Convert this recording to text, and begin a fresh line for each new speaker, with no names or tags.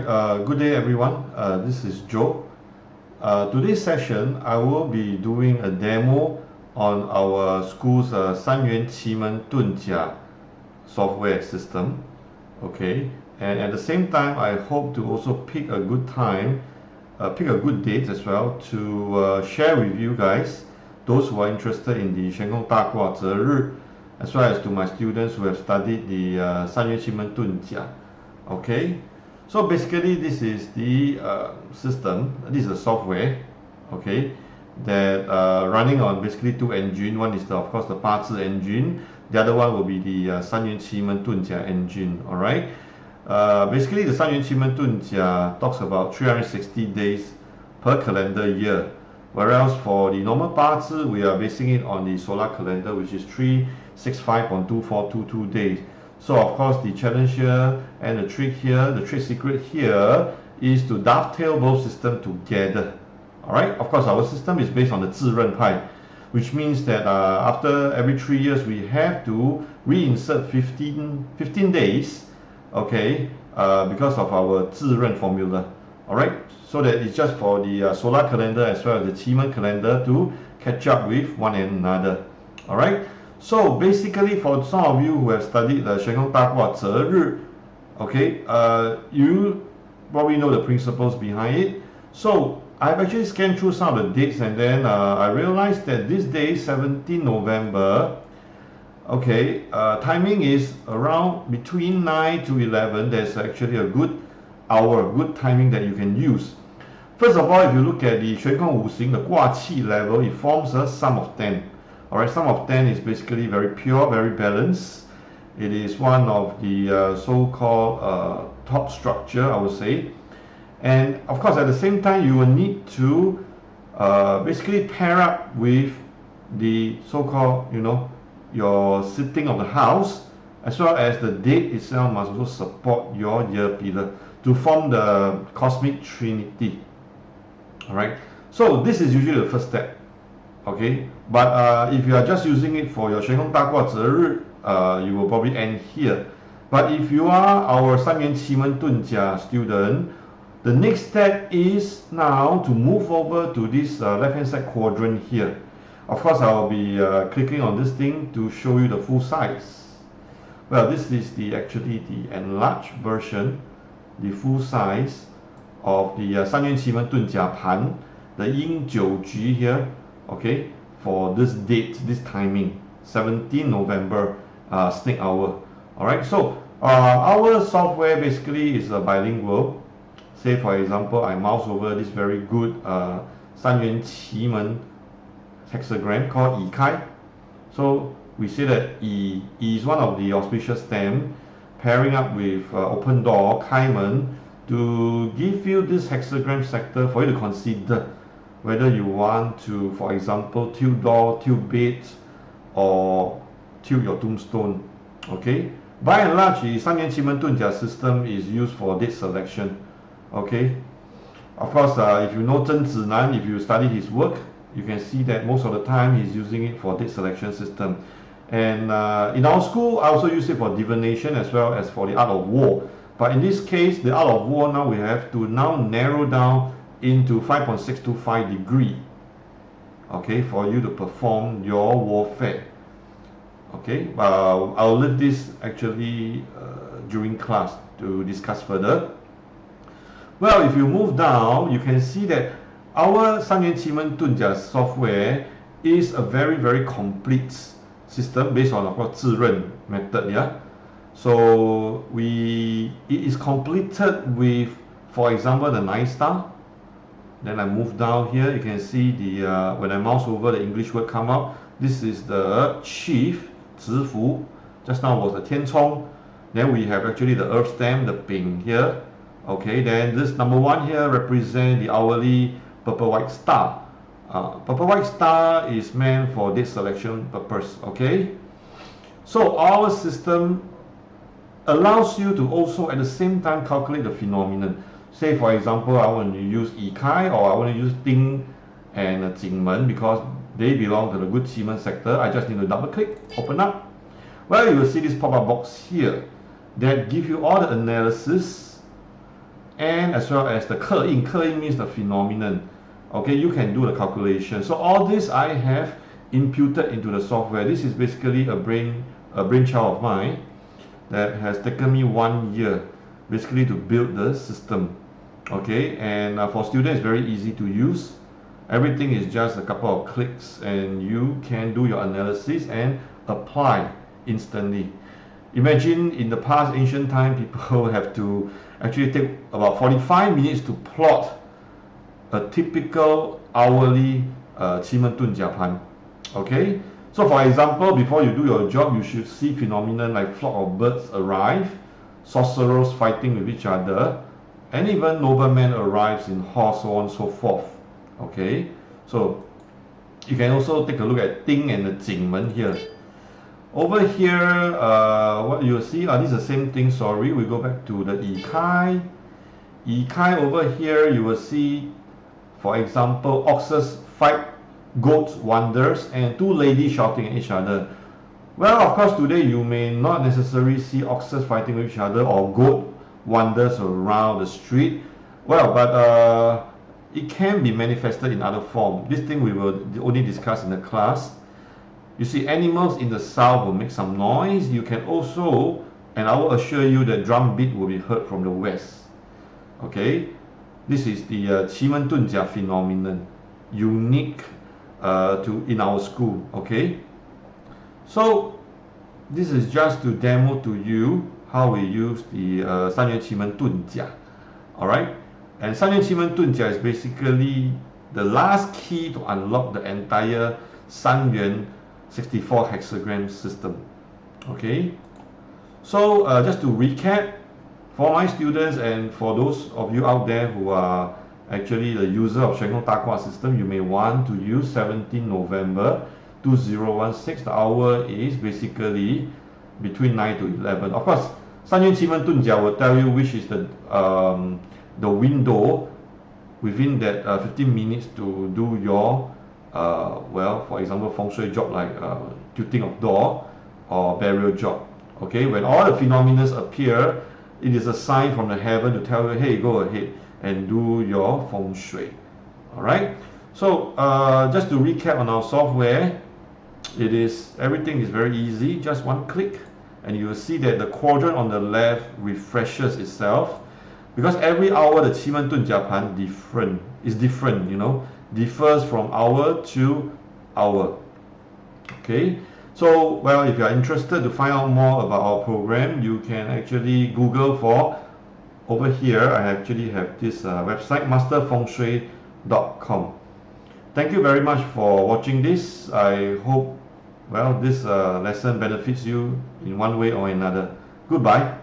Good day everyone, this is Joe. Today's session I will be doing a demo on our school's 3元奇门遁甲software system. Okay, and at the same time I hope to also pick a good time, pick a good date as well to share with you guys, those who are interested in the 玄空大卦择日, as well as to my students who have studied the 3元奇门遁甲. Okay. So basically this is the system, this is the software, okay, that running on basically two engines. One is of course the 八字 engine, the other one will be the 三元奇门遁甲 engine, alright. Basically the 三元奇门遁甲 talks about 360 days per calendar year, whereas for the normal 八字 we are basing it on the solar calendar, which is 365.2422 days. So of course the challenge here and the trick here, the trick secret here is to dovetail both systems together. Alright, of course our system is based on the 自认派, which means that after every 3 years we have to reinsert 15 days, okay, because of our 自认 formula. Alright, so that it's just for the solar calendar as well as the 奇门 calendar to catch up with one another. Alright. So basically for some of you who have studied the 玄空大卦择日, okay, you probably know the principles behind it. So I've actually scanned through some of the dates, and then I realized that this day, 17 November, okay, timing is around between 9 to 11. There's actually a good hour, good timing that you can use. First of all, if you look at the 玄空五行, the 卦气 level, it forms a sum of 10. Alright, sum of 10 is basically very pure, very balanced. It is one of the so-called top structure, I would say. And of course, at the same time, you will need to basically pair up with the so-called, your sitting of the house, as well as the date itself must also support your year pillar to form the cosmic trinity. Alright, so this is usually the first step. Okay, but if you are just using it for your 玄空大卦择日, you will probably end here. But if you are our 三元奇门遁甲 student, the next step is now to move over to this left hand side quadrant here. Of course, I will be clicking on this thing to show you the full size. Well, this is actually the enlarged version, the full size of the 三元奇门遁甲盘, the yin 9局 here. Okay, for this date, this timing, 17 November, snake hour. Alright, so our software basically is bilingual. Say for example, I mouse over this very good 三元奇门 hexagram called 乙开. So we say that 乙 is one of the auspicious stem, pairing up with open door, 开门, to give you this hexagram sector for you to consider whether you want to, for example, tilt door, tilt bed, or tilt your tombstone. Okay, by and large, the 三元奇门遁甲 system is used for date selection. Okay, of course, if you know Zhen Zinan, if you study his work, you can see that most of the time he's using it for date selection system. And in our school, I also use it for divination as well as for the art of war. But in this case, the art of war, now we have to narrow down into 5.625 degree, okay, for you to perform your warfare. Okay, I'll leave this actually during class to discuss further. Well, if you move down, you can see that our 三元奇门遁甲 software is a very, very complete system based on, of course, 自认 method. Yeah, so it is completed with, for example, the 9 star. Then I move down here, you can see the when I mouse over, the English word come up. This is the chief, 子府. Just now was the 天冲. Then we have actually the earth stem, the ping here. Okay, then this number 1 here represent the hourly purple white star. Purple white star is meant for date selection purpose. Okay, so our system allows you to also at the same time calculate the phenomenon. Say for example, I want to use 乙开, or I want to use Ding and 景门 because they belong to the good 奇门 sector. I just need to double click, open up. Well, you will see this pop-up box here that give you all the analysis and as well as the 刻印. 刻印 means the phenomenon. Okay, you can do the calculation. So all this I have imputed into the software. This is basically a brainchild of mine that has taken me 1 year basically to build the system. Okay, and for students it's very easy to use. Everything is just a couple of clicks and you can do your analysis and apply instantly. Imagine in the past ancient time, people have to actually take about 45 minutes to plot a typical hourly 奇门遁甲盘. Okay, so for example, before you do your job, you should see phenomenon like flock of birds arrive, sorcerers fighting with each other, and even nobleman arrives in horse, so on and so forth. Okay, so you can also take a look at Ting and the Jingmen here. Over here, what you'll see, this is the same thing, sorry, we go back to the Yi Kai. Yi Kai over here, you will see, for example, oxes fight goats wanders and two ladies shouting at each other. Well, of course, today you may not necessarily see oxes fighting with each other or goat wanders around the street. Well, but it can be manifested in other form. This thing we will only discuss in the class. You see, animals in the south will make some noise. You can also, and I will assure you that drum beat will be heard from the west. Okay, this is the 奇门遁甲 phenomenon, unique in our school. Okay, so this is just to demo to you how we use the 三元奇门遁甲. All right, and 三元奇门遁甲 is basically the last key to unlock the entire 三元64 hexagram system. Okay, so just to recap, for my students and for those of you out there who are actually the user of 玄空大卦 system, you may want to use 17 November 2016. The hour is basically between 9 to 11. Of course, 三元奇门遁甲 will tell you which is the window within that 15 minutes to do your well, for example, feng shui job like tilting of door or burial job. Okay, when all the phenomena appear, it is a sign from the heaven to tell you, hey, go ahead and do your feng shui. All right, so just to recap on our software, everything is very easy, just one click, and you will see that the quadrant on the left refreshes itself, because every hour the 奇门遁甲盘 is different, you know, differs from hour to hour. Okay, so well, if you are interested to find out more about our program, you can actually Google for, over here I actually have this website, masterfengshui.com. Thank you very much for watching this. I hope, well, this lesson benefits you in one way or another. Goodbye.